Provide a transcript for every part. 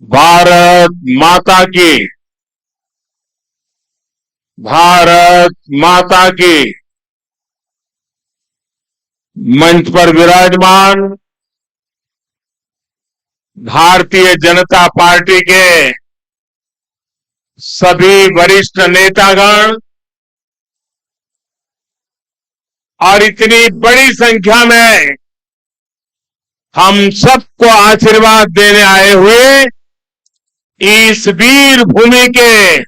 भारत माता की, भारत माता की। मंच पर विराजमान भारतीय जनता पार्टी के सभी वरिष्ठ नेतागण और इतनी बड़ी संख्या में हम सबको आशीर्वाद देने आए हुए इस वीर भूमि के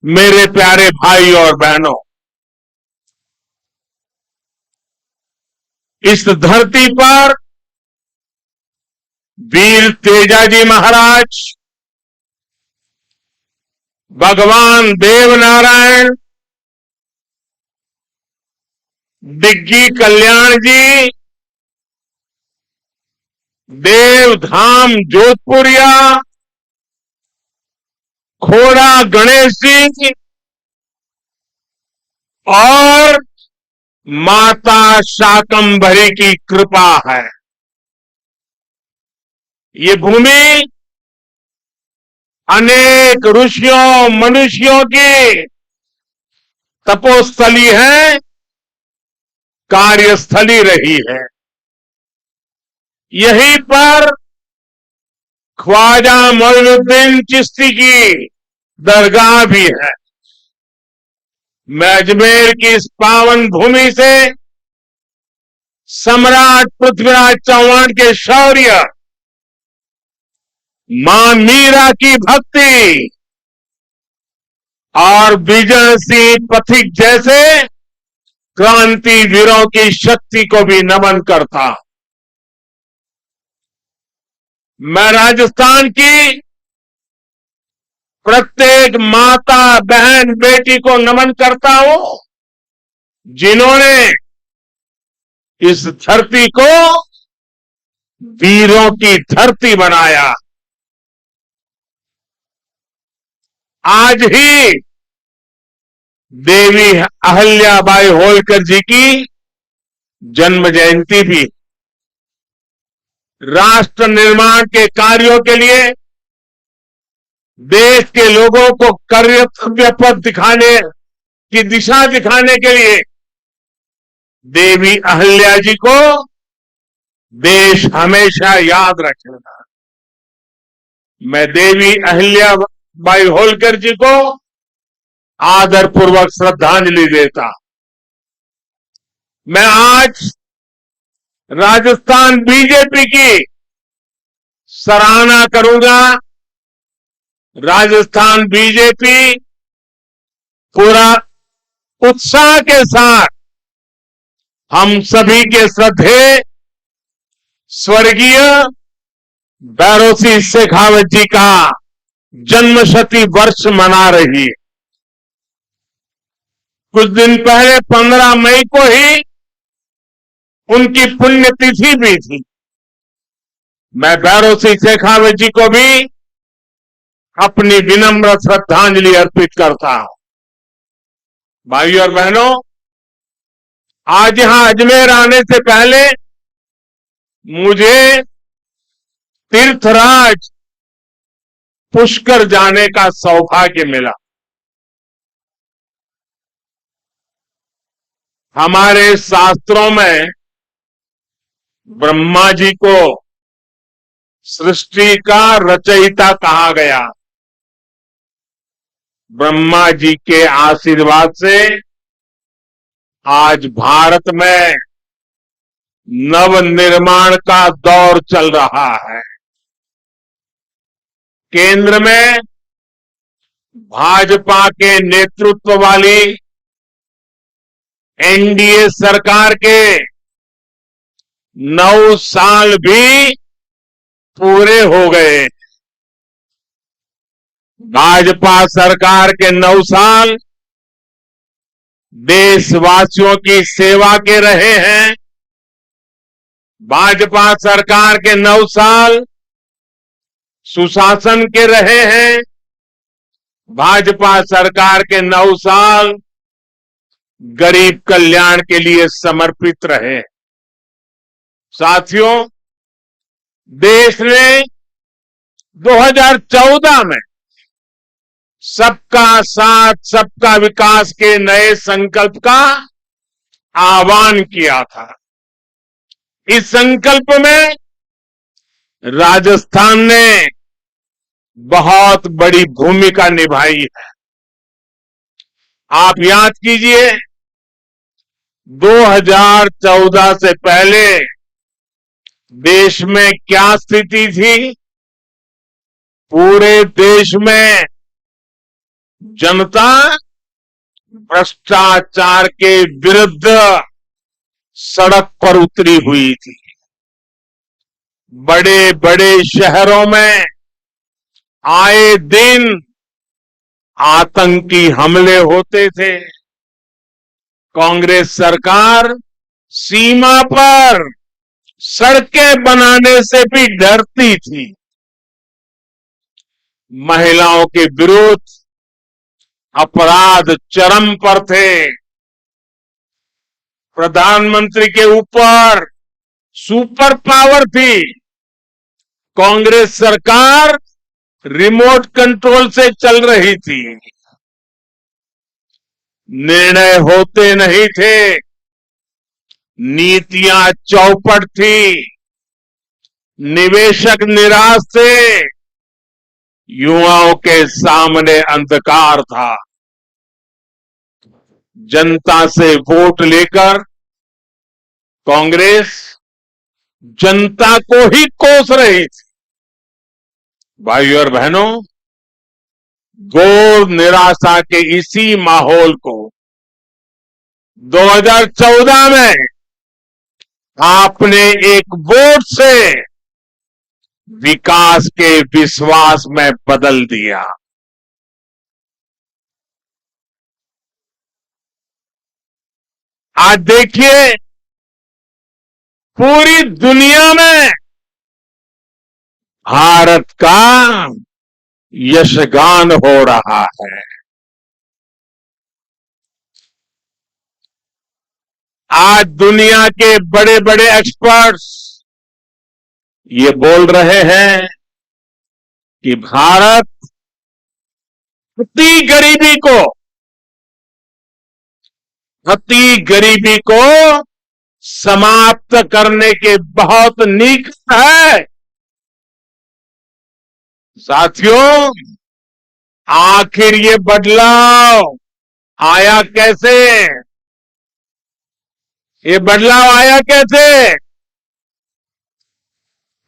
मेरे प्यारे भाई और बहनों, इस धरती पर वीर तेजाजी महाराज, भगवान देवनारायण, डिग्गी कल्याण जी, देवधाम जोधपुरिया, खोड़ा गणेश जी और माता शाकंभरी की कृपा है। ये भूमि अनेक ऋषियों मनुष्यों की तपोस्थली है, कार्यस्थली रही है। यहीं पर ख्वाजा मोइनुद्दीन चिश्ती की दरगाह भी है। मैं अजमेर की इस पावन भूमि से सम्राट पृथ्वीराज चौहान के शौर्य, मां मीरा की भक्ति और विजय सिंह पथिक जैसे क्रांतिवीरों की शक्ति को भी नमन करता। मैं राजस्थान की प्रत्येक माता बहन बेटी को नमन करता हूं जिन्होंने इस धरती को वीरों की धरती बनाया। आज ही देवी अहल्याबाई होलकर जी की जन्म जयंती भी। राष्ट्र निर्माण के कार्यों के लिए देश के लोगों को कर्तव्य पथ दिखाने की दिशा दिखाने के लिए देवी अहल्या जी को देश हमेशा याद रखेगा। मैं देवी अहल्याबाई होलकर जी को आदरपूर्वक श्रद्धांजलि देता। मैं आज राजस्थान बीजेपी की सराहना करूंगा। राजस्थान बीजेपी पूरा उत्साह के साथ हम सभी के श्रद्धेय स्वर्गीय भैरों सिंह शेखावत जी का जन्मशती वर्ष मना रही है। कुछ दिन पहले 15 मई को ही उनकी पुण्यतिथि भी थी। मैं भैरों सिंह शेखावत जी को भी अपनी विनम्र श्रद्धांजलि अर्पित करता हूं। भाइयों और बहनों, आज यहां अजमेर आने से पहले मुझे तीर्थराज पुष्कर जाने का सौभाग्य मिला। हमारे शास्त्रों में ब्रह्मा जी को सृष्टि का रचयिता कहा गया। ब्रह्मा जी के आशीर्वाद से आज भारत में नव निर्माण का दौर चल रहा है। केंद्र में भाजपा के नेतृत्व वाली एनडीए सरकार के 9 साल भी पूरे हो गए। भाजपा सरकार के 9 साल देशवासियों की सेवा के रहे हैं। भाजपा सरकार के 9 साल सुशासन के रहे हैं। भाजपा सरकार के 9 साल गरीब कल्याण के लिए समर्पित रहे। साथियों, देश ने 2014 में सबका साथ सबका विकास के नए संकल्प का आह्वान किया था। इस संकल्प में राजस्थान ने बहुत बड़ी भूमिका निभाई है। आप याद कीजिए, 2014 से पहले देश में क्या स्थिति थी। पूरे देश में जनता भ्रष्टाचार के विरुद्ध सड़क पर उतरी हुई थी। बड़े बड़े शहरों में आए दिन आतंकी हमले होते थे। कांग्रेस सरकार सीमा पर सड़कें बनाने से भी डरती थी। महिलाओं के विरुद्ध अपराध चरम पर थे। प्रधानमंत्री के ऊपर सुपर पावर थी। कांग्रेस सरकार रिमोट कंट्रोल से चल रही थी। निर्णय होते नहीं थे, नीतियां चौपट थी। निवेशक निराश थे, युवाओं के सामने अंधकार था। जनता से वोट लेकर कांग्रेस जनता को ही कोस रही थी। भाइयों और बहनों, घोर निराशा के इसी माहौल को 2014 में आपने एक वोट से विकास के विश्वास में बदल दिया। आज देखिए, पूरी दुनिया में भारत का यशगान हो रहा है। आज दुनिया के बड़े बड़े एक्सपर्ट्स ये बोल रहे हैं कि भारत अति गरीबी को समाप्त करने के बहुत निकट है। साथियों, आखिर ये बदलाव आया कैसे? ये बदलाव आया कैसे?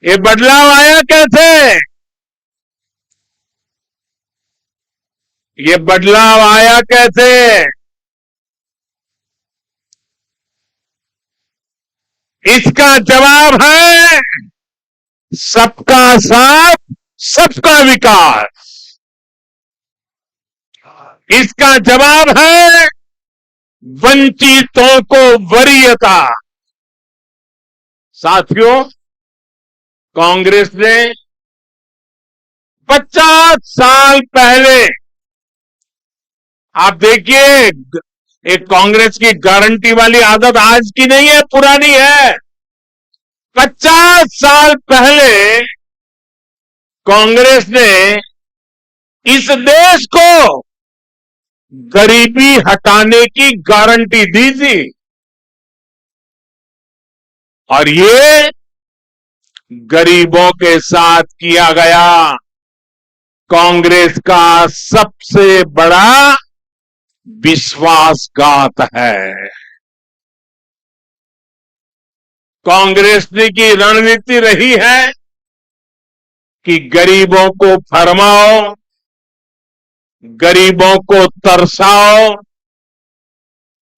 ये बदलाव आया कैसे? ये बदलाव आया कैसे? इसका जवाब है सबका साथ, सबका विकास। इसका जवाब है वंचितों को वरीयता। साथियों, कांग्रेस ने 50 साल पहले, आप देखिए, एक कांग्रेस की गारंटी वाली आदत आज की नहीं है, पुरानी है। 50 साल पहले कांग्रेस ने इस देश को गरीबी हटाने की गारंटी दी थी, और ये गरीबों के साथ किया गया कांग्रेस का सबसे बड़ा विश्वासघात है। कांग्रेस की रणनीति रही है कि गरीबों को फरमाओ, गरीबों को तरसाओ।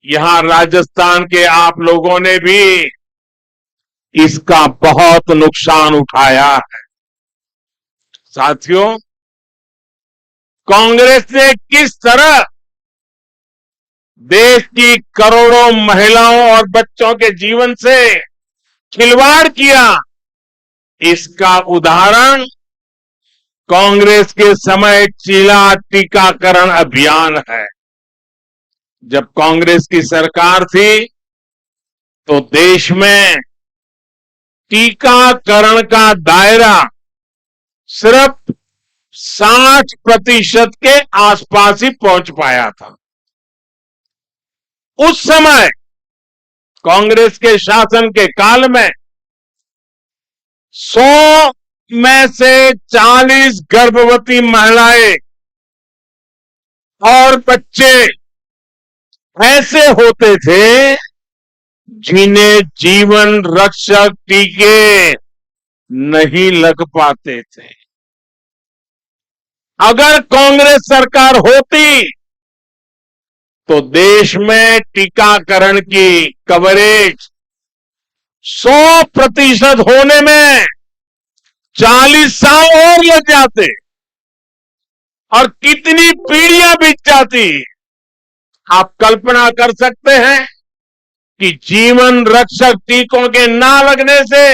यहां राजस्थान के आप लोगों ने भी इसका बहुत नुकसान उठाया है। साथियों, कांग्रेस ने किस तरह देश की करोड़ों महिलाओं और बच्चों के जीवन से खिलवाड़ किया, इसका उदाहरण कांग्रेस के समय चीला टीकाकरण अभियान है। जब कांग्रेस की सरकार थी तो देश में टीकाकरण का दायरा सिर्फ 60% के आसपास ही पहुंच पाया था। उस समय कांग्रेस के शासन के काल में 100 में से 40 गर्भवती महिलाएं और बच्चे ऐसे होते थे जिन्हें जीवन रक्षक टीके नहीं लग पाते थे। अगर कांग्रेस सरकार होती तो देश में टीकाकरण की कवरेज 100% होने में 40 साल और लग जाते और कितनी पीढ़ियां बीत जाती। आप कल्पना कर सकते हैं कि जीवन रक्षक टीकों के ना लगने से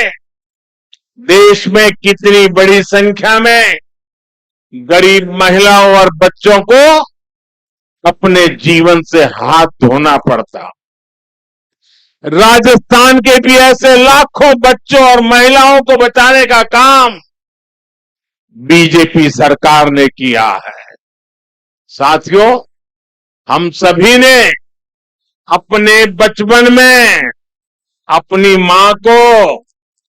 देश में कितनी बड़ी संख्या में गरीब महिलाओं और बच्चों को अपने जीवन से हाथ धोना पड़ता। राजस्थान के भी ऐसे लाखों बच्चों और महिलाओं को बचाने का काम बीजेपी सरकार ने किया है। साथियों, हम सभी ने अपने बचपन में अपनी मां को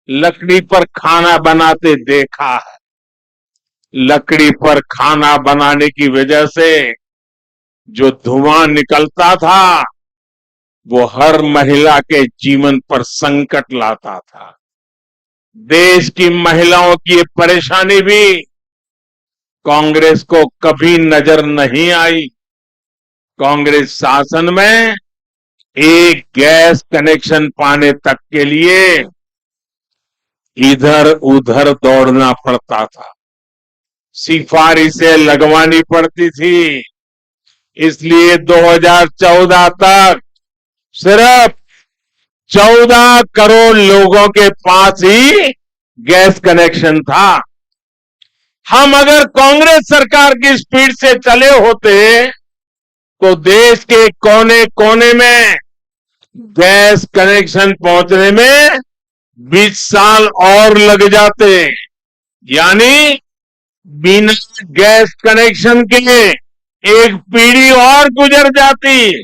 लकड़ी पर खाना बनाते देखा है। लकड़ी पर खाना बनाने की वजह से जो धुआं निकलता था वो हर महिला के जीवन पर संकट लाता था। देश की महिलाओं की ये परेशानी भी कांग्रेस को कभी नजर नहीं आई। कांग्रेस शासन में एक गैस कनेक्शन पाने तक के लिए इधर उधर दौड़ना पड़ता था, सिफारिशें लगवानी पड़ती थी। इसलिए 2014 तक सिर्फ 14 करोड़ लोगों के पास ही गैस कनेक्शन था। हम अगर कांग्रेस सरकार की स्पीड से चले होते तो देश के कोने कोने में गैस कनेक्शन पहुंचने में 20 साल और लग जाते। यानी बिना गैस कनेक्शन के एक पीढ़ी और गुजर जाती।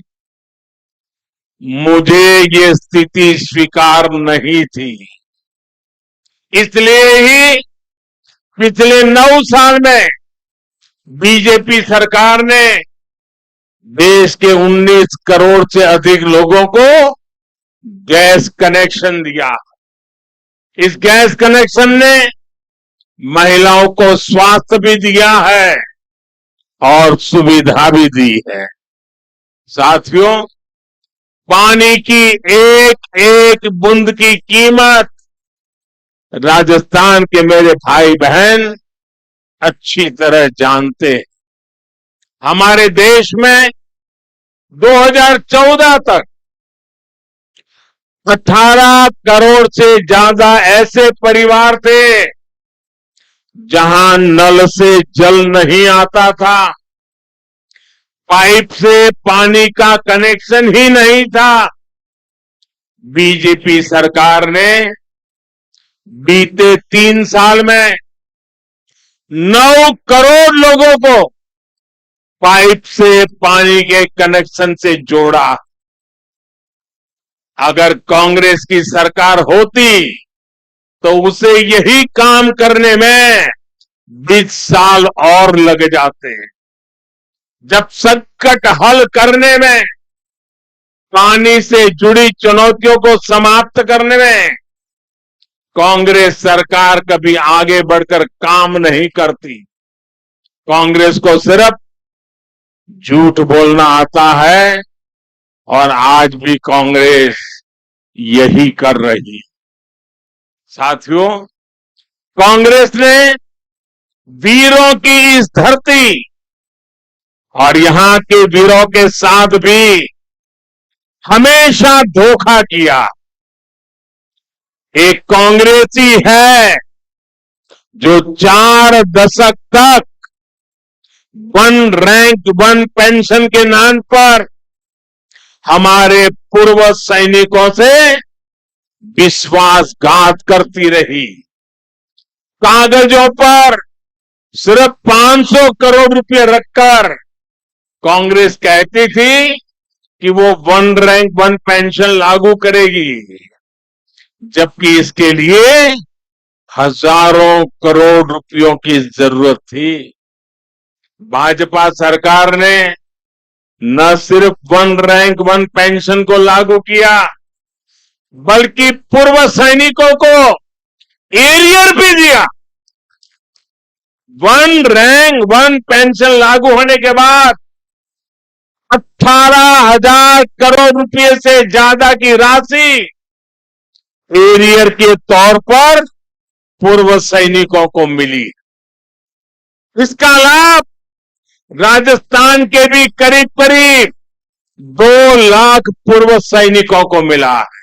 मुझे ये स्थिति स्वीकार नहीं थी। इसलिए ही पिछले 9 साल में बीजेपी सरकार ने देश के 19 करोड़ से अधिक लोगों को गैस कनेक्शन दिया। इस गैस कनेक्शन ने महिलाओं को स्वास्थ्य भी दिया है और सुविधा भी दी है। साथियों, पानी की एक एक बूंद की कीमत राजस्थान के मेरे भाई बहन अच्छी तरह जानते हैं। हमारे देश में 2014 तक 18 करोड़ से ज्यादा ऐसे परिवार थे जहां नल से जल नहीं आता था, पाइप से पानी का कनेक्शन ही नहीं था। बीजेपी सरकार ने बीते 3 साल में 9 करोड़ लोगों को पाइप से पानी के कनेक्शन से जोड़ा। अगर कांग्रेस की सरकार होती तो उसे यही काम करने में 20 साल और लग जाते। जब संकट हल करने में, पानी से जुड़ी चुनौतियों को समाप्त करने में कांग्रेस सरकार कभी आगे बढ़कर काम नहीं करती। कांग्रेस को सिर्फ झूठ बोलना आता है और आज भी कांग्रेस यही कर रही है। साथियों, कांग्रेस ने वीरों की इस धरती और यहां के वीरों के साथ भी हमेशा धोखा किया। एक कांग्रेसी है जो 4 दशक तक 1 रैंक 1 पेंशन के नाम पर हमारे पूर्व सैनिकों से विश्वासघात करती रही। कागजों पर सिर्फ 500 करोड़ रुपए रखकर कांग्रेस कहती थी कि वो वन रैंक वन पेंशन लागू करेगी, जबकि इसके लिए हजारों करोड़ रुपयों की जरूरत थी। भाजपा सरकार ने न सिर्फ वन रैंक वन पेंशन को लागू किया, बल्कि पूर्व सैनिकों को एरियर भी दिया। वन रैंक वन पेंशन लागू होने के बाद 18,000 करोड़ रुपए से ज्यादा की राशि एरियर के तौर पर पूर्व सैनिकों को मिली। इसका लाभ राजस्थान के भी करीब करीब 2 लाख पूर्व सैनिकों को मिला है।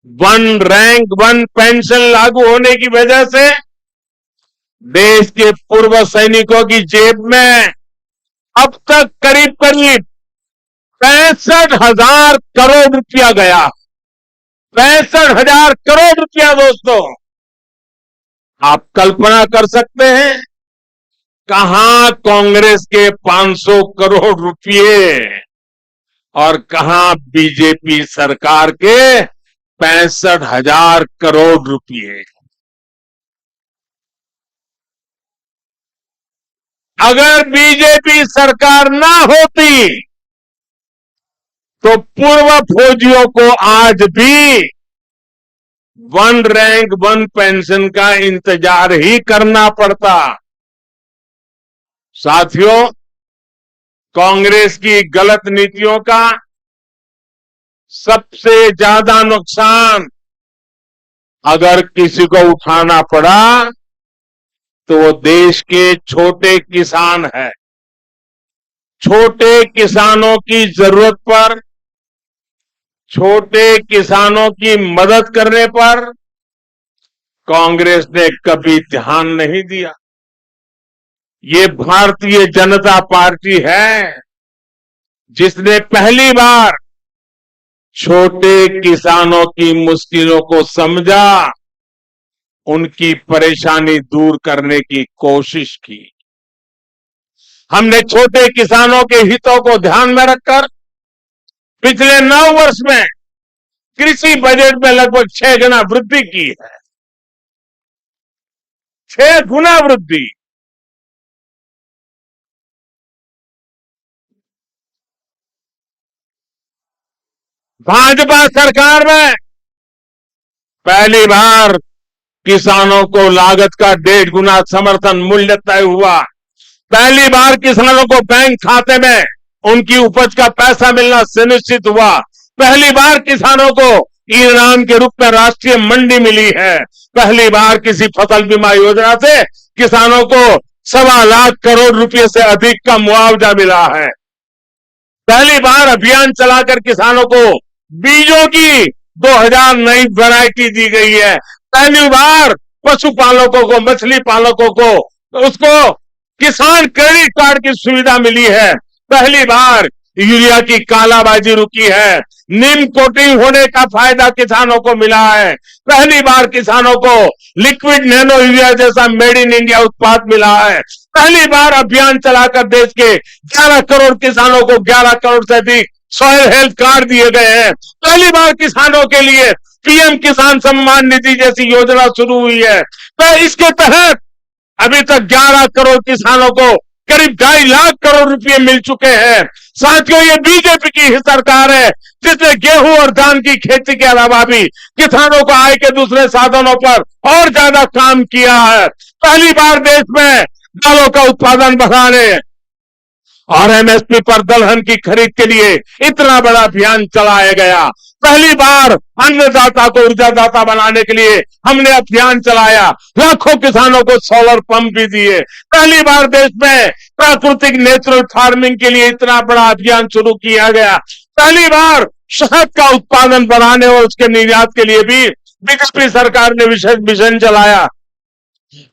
वन रैंक वन पेंशन लागू होने की वजह से देश के पूर्व सैनिकों की जेब में अब तक करीब करीब 65,000 करोड़ रुपया गया। 65,000 करोड़ रुपया दोस्तों, आप कल्पना कर सकते हैं कहां कांग्रेस के 500 करोड़ रुपये और कहां बीजेपी सरकार के 65,000 करोड़ रुपये। अगर बीजेपी सरकार ना होती तो पूर्व फौजियों को आज भी वन रैंक वन पेंशन का इंतजार ही करना पड़ता। साथियों, कांग्रेस की गलत नीतियों का सबसे ज्यादा नुकसान अगर किसी को उठाना पड़ा तो वो देश के छोटे किसान है। छोटे किसानों की जरूरत पर, छोटे किसानों की मदद करने पर कांग्रेस ने कभी ध्यान नहीं दिया। ये भारतीय जनता पार्टी है जिसने पहली बार छोटे किसानों की मुश्किलों को समझा, उनकी परेशानी दूर करने की कोशिश की। हमने छोटे किसानों के हितों को ध्यान में रखकर पिछले 9 वर्ष में कृषि बजट में लगभग 6 गुना वृद्धि की है। 6 गुना वृद्धि। भाजपा सरकार में पहली बार किसानों को लागत का 1.5 गुना समर्थन मूल्य तय हुआ। पहली बार किसानों को बैंक खाते में उनकी उपज का पैसा मिलना सुनिश्चित हुआ। पहली बार किसानों को इनाम के रूप में राष्ट्रीय मंडी मिली है। पहली बार किसी फसल बीमा योजना से किसानों को 1.25 लाख करोड़ रुपए से अधिक का मुआवजा मिला है। पहली बार अभियान चलाकर किसानों को बीजों की 2000 नई वैरायटी दी गई है। पहली बार पशुपालकों को, मछली पालकों को उसको किसान क्रेडिट कार्ड की सुविधा मिली है। पहली बार यूरिया की कालाबाजी रुकी है। नीम कोटिंग होने का फायदा किसानों को मिला है। पहली बार किसानों को लिक्विड नैनो यूरिया जैसा मेड इन इंडिया उत्पाद मिला है। पहली बार अभियान चलाकर देश के 11 करोड़ किसानों को 11 करोड़ से अधिक सॉइल हेल्थ कार्ड दिए गए हैं। पहली बार किसानों के लिए पीएम किसान सम्मान निधि जैसी योजना शुरू हुई है। तो इसके तहत अभी तक 11 करोड़ किसानों को करीब 2.5 लाख करोड़ रुपए मिल चुके हैं। साथियों, ये बीजेपी की ही सरकार है जिसने गेहूं और धान की खेती के अलावा भी किसानों को आय के दूसरे साधनों पर और ज्यादा काम किया है। पहली बार देश में दालों का उत्पादन बढ़ाने और एमएसपी पर दलहन की खरीद के लिए इतना बड़ा अभियान चलाया गया। पहली बार अन्नदाता को ऊर्जादाता बनाने के लिए हमने अभियान चलाया। लाखों किसानों को सोलर पंप भी दिए। पहली बार देश में प्राकृतिक नेचुरल फार्मिंग के लिए इतना बड़ा अभियान शुरू किया गया। पहली बार शहद का उत्पादन बढ़ाने और उसके निर्यात के लिए भी बीजेपी सरकार ने विशेष मिशन चलाया।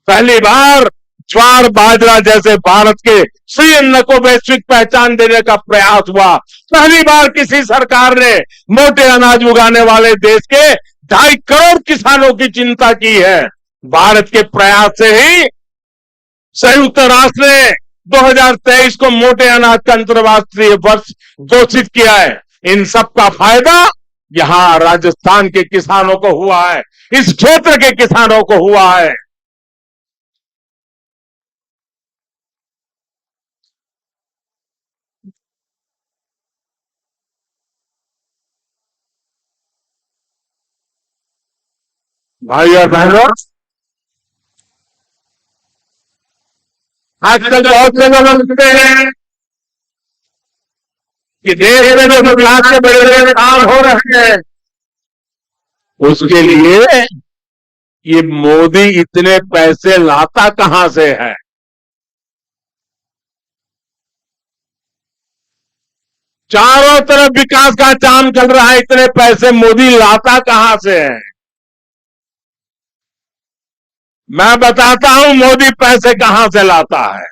पहली बार ज्वार बाजरा जैसे भारत के श्री अन्न को वैश्विक पहचान देने का प्रयास हुआ। पहली बार किसी सरकार ने मोटे अनाज उगाने वाले देश के 2.5 करोड़ किसानों की चिंता की है। भारत के प्रयास से ही संयुक्त राष्ट्र ने 2023 को मोटे अनाज का अंतर्राष्ट्रीय वर्ष घोषित किया है। इन सब का फायदा यहां राजस्थान के किसानों को हुआ है, इस क्षेत्र के किसानों को हुआ है। भाई और बहनों, आजकल बहुत से लोग कहते हैं कि देश में जो विकास के बड़े बड़े काम हो रहे हैं, उसके लिए ये मोदी इतने पैसे लाता कहां से है? चारों तरफ विकास का काम चल रहा है, इतने पैसे मोदी लाता कहां से है? मैं बताता हूं मोदी पैसे कहां से लाता है।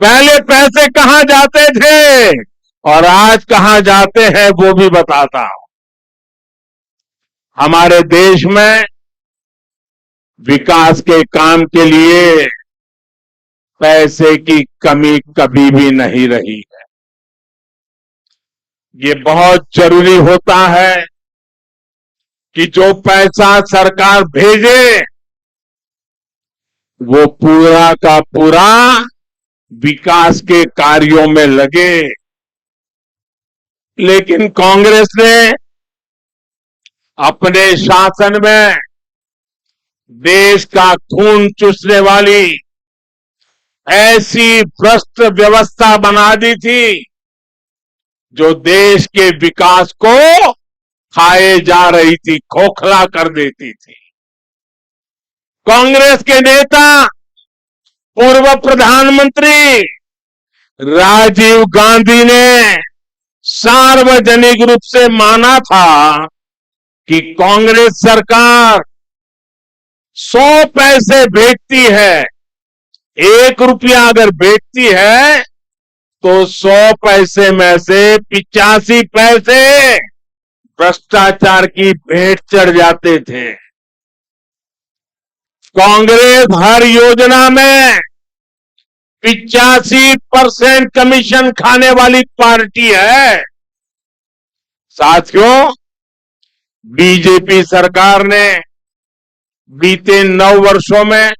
पहले पैसे कहां जाते थे और आज कहां जाते हैं वो भी बताता हूं। हमारे देश में विकास के काम के लिए पैसे की कमी कभी भी नहीं रही है। ये बहुत जरूरी होता है कि जो पैसा सरकार भेजे वो पूरा का पूरा विकास के कार्यों में लगे। लेकिन कांग्रेस ने अपने शासन में देश का खून चूसने वाली ऐसी भ्रष्ट व्यवस्था बना दी थी जो देश के विकास को खाए जा रही थी, खोखला कर देती थी। कांग्रेस के नेता पूर्व प्रधानमंत्री राजीव गांधी ने सार्वजनिक रूप से माना था कि कांग्रेस सरकार 100 पैसे भेजती है, 1 रुपया अगर भेजती है तो 100 पैसे में से 85 पैसे भ्रष्टाचार की भेंट चढ़ जाते थे। कांग्रेस हर योजना में 85% कमीशन खाने वाली पार्टी है। साथियों, बीजेपी सरकार ने बीते 9 वर्षों में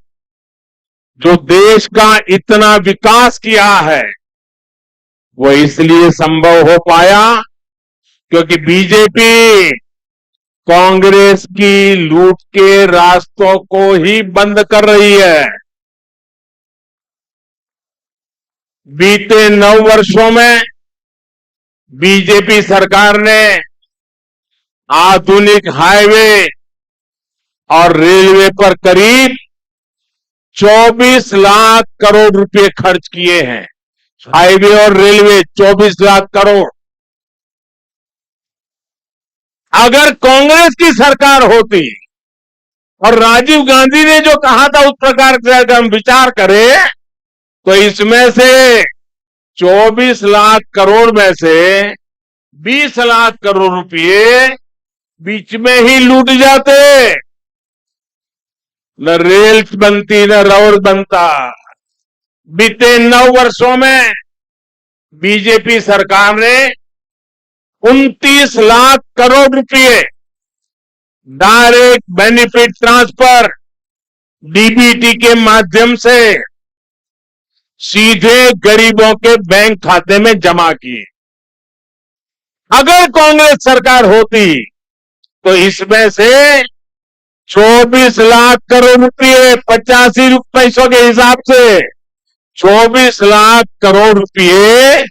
जो देश का इतना विकास किया है वो इसलिए संभव हो पाया क्योंकि बीजेपी कांग्रेस की लूट के रास्तों को ही बंद कर रही है। बीते 9 वर्षों में बीजेपी सरकार ने आधुनिक हाईवे और रेलवे पर करीब 24 लाख करोड़ रुपए खर्च किए हैं। हाईवे और रेलवे 24 लाख करोड़। अगर कांग्रेस की सरकार होती और राजीव गांधी ने जो कहा था उस प्रकार से अगर हम विचार करें तो इसमें से 24 लाख करोड़ में से 20 लाख करोड़ रुपए बीच में ही लूट जाते, न रेल बनती न रोड बनता। बीते 9 वर्षों में बीजेपी सरकार ने 29 लाख करोड़ रुपए डायरेक्ट बेनिफिट ट्रांसफर डीबीटी के माध्यम से सीधे गरीबों के बैंक खाते में जमा किए। अगर कांग्रेस सरकार होती तो इसमें से 24 लाख करोड़ रुपए 85 पैसों के हिसाब से 24 लाख करोड़ रुपए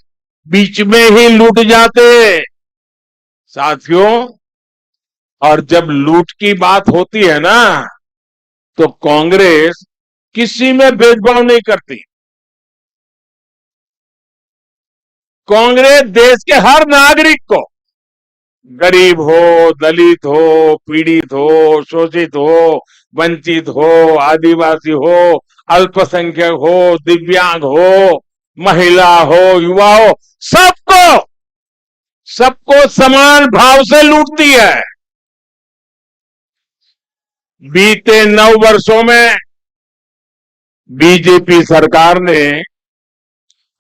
बीच में ही लूट जाते। साथियों, और जब लूट की बात होती है ना तो कांग्रेस किसी में भेदभाव नहीं करती। कांग्रेस देश के हर नागरिक को, गरीब हो, दलित हो, पीड़ित हो, शोषित हो, वंचित हो, आदिवासी हो, अल्पसंख्यक हो, दिव्यांग हो, महिला हो, युवा हो, सबको समान भाव से लूटती है। बीते 9 वर्षों में बीजेपी सरकार ने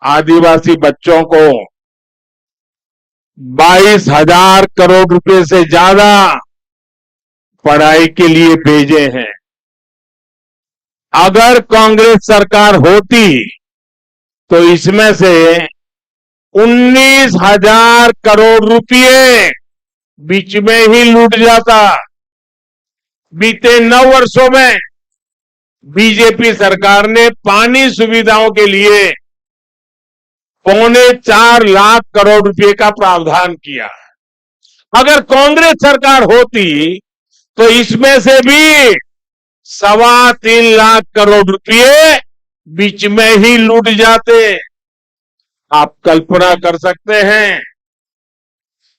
आदिवासी बच्चों को 22,000 करोड़ रुपए से ज्यादा पढ़ाई के लिए भेजे हैं। अगर कांग्रेस सरकार होती तो इसमें से 19,000 करोड़ रुपए बीच में ही लूट जाता। बीते 9 वर्षों में बीजेपी सरकार ने पानी सुविधाओं के लिए 4.25 लाख करोड़ रुपए का प्रावधान किया। अगर कांग्रेस सरकार होती तो इसमें से भी 3.25 लाख करोड़ रुपए बीच में ही लूट जाते। आप कल्पना कर सकते हैं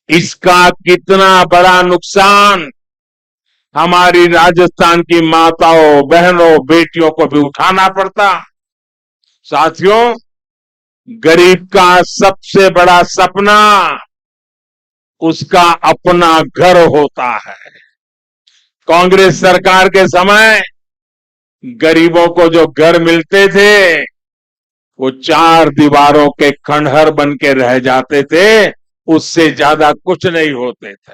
इसका कितना बड़ा नुकसान हमारी राजस्थान की माताओं, बहनों, बेटियों को भी उठाना पड़ता। साथियों, गरीब का सबसे बड़ा सपना उसका अपना घर होता है। कांग्रेस सरकार के समय गरीबों को जो घर मिलते थे वो 4 दीवारों के खंडहर बन के रह जाते थे, उससे ज्यादा कुछ नहीं होते थे।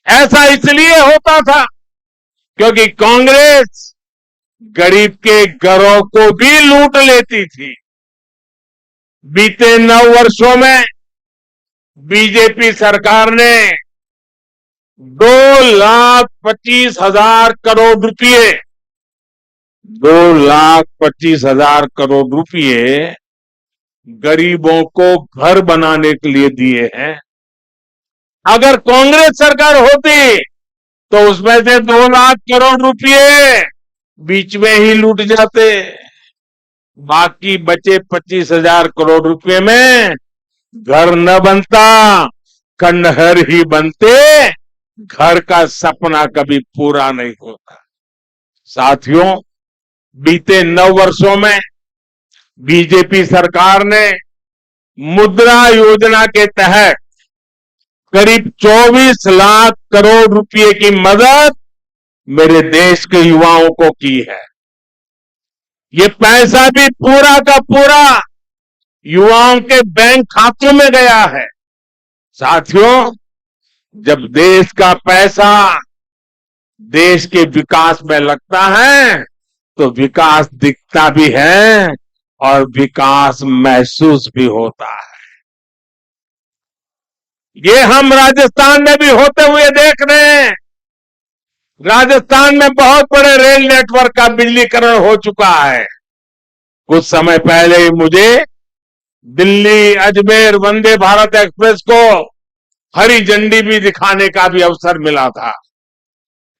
ऐसा इसलिए होता था क्योंकि कांग्रेस गरीब के घरों को भी लूट लेती थी। बीते 9 वर्षों में बीजेपी सरकार ने 2,25,000 करोड़ रुपए 2,25,000 करोड़ रुपए गरीबों को घर बनाने के लिए दिए हैं। अगर कांग्रेस सरकार होती तो उसमें से 2 लाख करोड़ रुपए बीच में ही लूट जाते। बाकी बचे 25,000 करोड़ रुपए में घर न बनता, खंडहर ही बनते, घर का सपना कभी पूरा नहीं होता। साथियों, बीते 9 वर्षों में बीजेपी सरकार ने मुद्रा योजना के तहत करीब 24 लाख करोड़ रुपए की मदद मेरे देश के युवाओं को की है। ये पैसा भी पूरा का पूरा युवाओं के बैंक खातों में गया है। साथियों, जब देश का पैसा देश के विकास में लगता है तो विकास दिखता भी है और विकास महसूस भी होता है। ये हम राजस्थान में भी होते हुए देख रहे हैं। राजस्थान में बहुत बड़े रेल नेटवर्क का बिजलीकरण हो चुका है। कुछ समय पहले ही मुझे दिल्ली अजमेर वंदे भारत एक्सप्रेस को हरी झंडी भी दिखाने का भी अवसर मिला था।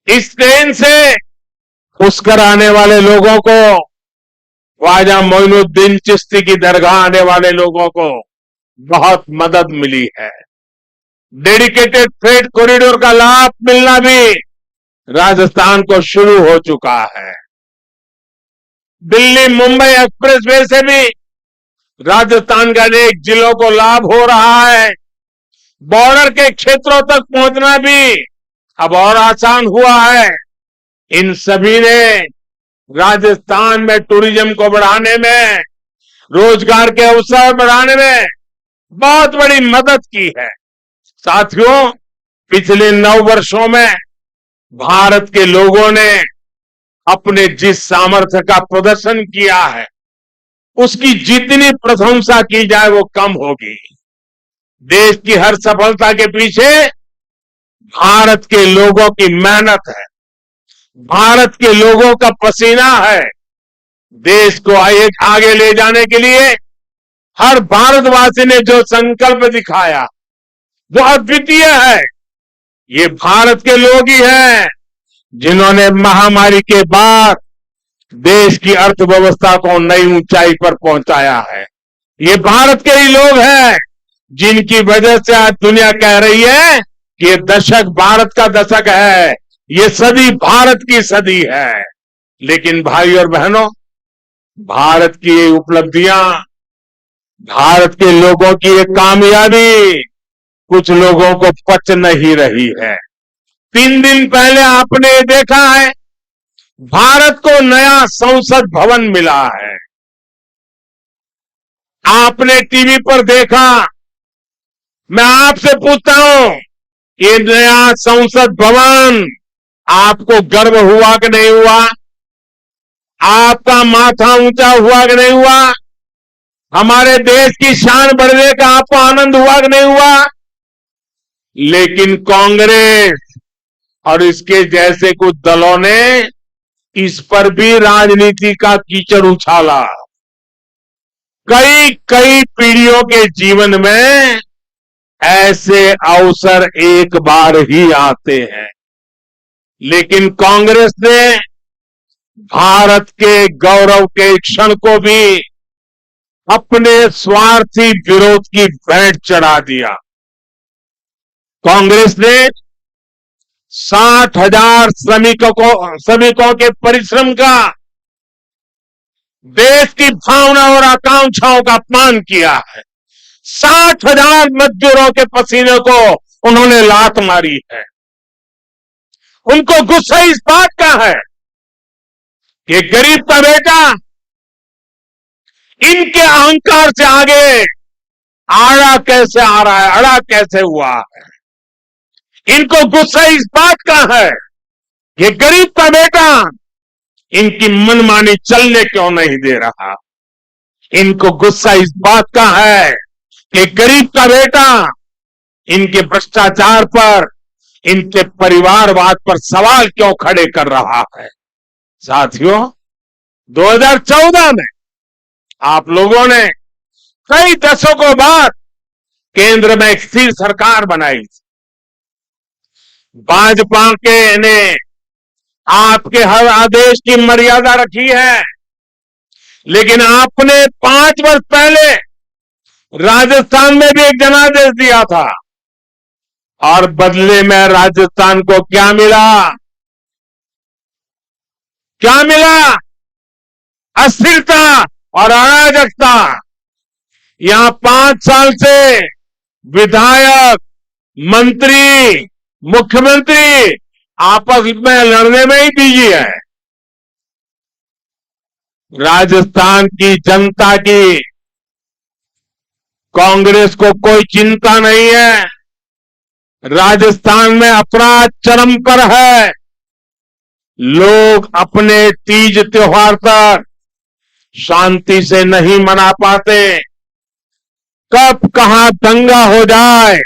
इस ट्रेन से पुष्कर आने वाले लोगों को, ख्वाजा मोइनुद्दीन चिश्ती की दरगाह आने वाले लोगों को बहुत मदद मिली है। डेडिकेटेड फ्रेट कॉरिडोर का लाभ मिलना भी राजस्थान को शुरू हो चुका है। दिल्ली मुंबई एक्सप्रेसवे से भी राजस्थान के अनेक जिलों को लाभ हो रहा है। बॉर्डर के क्षेत्रों तक पहुंचना भी अब और आसान हुआ है। इन सभी ने राजस्थान में टूरिज्म को बढ़ाने में, रोजगार के अवसर बढ़ाने में बहुत बड़ी मदद की है। साथियों, पिछले 9 वर्षों में भारत के लोगों ने अपने जिस सामर्थ्य का प्रदर्शन किया है उसकी जितनी प्रशंसा की जाए वो कम होगी। देश की हर सफलता के पीछे भारत के लोगों की मेहनत है, भारत के लोगों का पसीना है। देश को आगे ले जाने के लिए हर भारतवासी ने जो संकल्प दिखाया वो अद्वितीय है। ये भारत के लोग ही हैं जिन्होंने महामारी के बाद देश की अर्थव्यवस्था को नई ऊंचाई पर पहुंचाया है। ये भारत के ही लोग हैं जिनकी वजह से आज दुनिया कह रही है कि ये दशक भारत का दशक है, ये सदी भारत की सदी है। लेकिन भाई और बहनों, भारत की ये उपलब्धियां, भारत के लोगों की ये कामयाबी कुछ लोगों को पच नहीं रही है। 3 दिन पहले आपने देखा है भारत को नया संसद भवन मिला है। आपने टीवी पर देखा, मैं आपसे पूछता हूं, ये नया संसद भवन आपको गर्व हुआ कि नहीं हुआ? आपका माथा ऊंचा हुआ कि नहीं हुआ? हमारे देश की शान बढ़ने का आपको आनंद हुआ कि नहीं हुआ? लेकिन कांग्रेस और इसके जैसे कुछ दलों ने इस पर भी राजनीति का कीचड़ उछाला। कई कई पीढ़ियों के जीवन में ऐसे अवसर एक बार ही आते हैं, लेकिन कांग्रेस ने भारत के गौरव के क्षण को भी अपने स्वार्थी विरोध की भेंट चढ़ा दिया। कांग्रेस ने 60,000 श्रमिकों के परिश्रम का, देश की भावना और आकांक्षाओं का अपमान किया है। 60,000 मजदूरों के पसीने को उन्होंने लात मारी है। उनको गुस्सा इस बात का है कि गरीब का बेटा इनके अहंकार से आगे आड़ा कैसे आ रहा है, अड़ा कैसे हुआ है। इनको गुस्सा इस बात का है कि गरीब का बेटा इनकी मनमानी चलने क्यों नहीं दे रहा। इनको गुस्सा इस बात का है कि गरीब का बेटा इनके भ्रष्टाचार पर, इनके परिवारवाद पर सवाल क्यों खड़े कर रहा है। साथियों, 2014 में आप लोगों ने कई दशकों बाद केंद्र में एक स्थिर सरकार बनाई। भाजपा के ने आपके हर आदेश की मर्यादा रखी है, लेकिन आपने 5 वर्ष पहले राजस्थान में भी एक जनादेश दिया था और बदले में राजस्थान को क्या मिला? क्या मिला? अस्थिरता और अराजकता। यहां 5 साल से विधायक, मंत्री, मुख्यमंत्री आपस में लड़ने में ही बिजी है। राजस्थान की जनता की कांग्रेस को कोई चिंता नहीं है। राजस्थान में अपराध चरम पर है। लोग अपने तीज त्योहार पर शांति से नहीं मना पाते। कब कहां दंगा हो जाए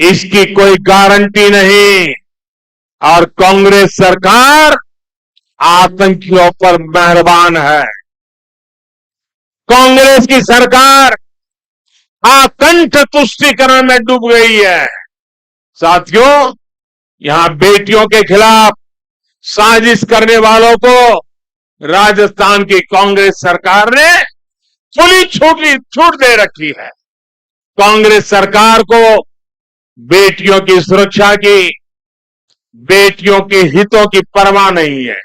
इसकी कोई गारंटी नहीं। और कांग्रेस सरकार आतंकियों पर मेहरबान है। कांग्रेस की सरकार आकंठ तुष्टीकरण में डूब गई है। साथियों, यहां बेटियों के खिलाफ साजिश करने वालों को राजस्थान की कांग्रेस सरकार ने खुली छूट दे रखी है। कांग्रेस सरकार को बेटियों की सुरक्षा की, बेटियों के हितों की परवाह नहीं है।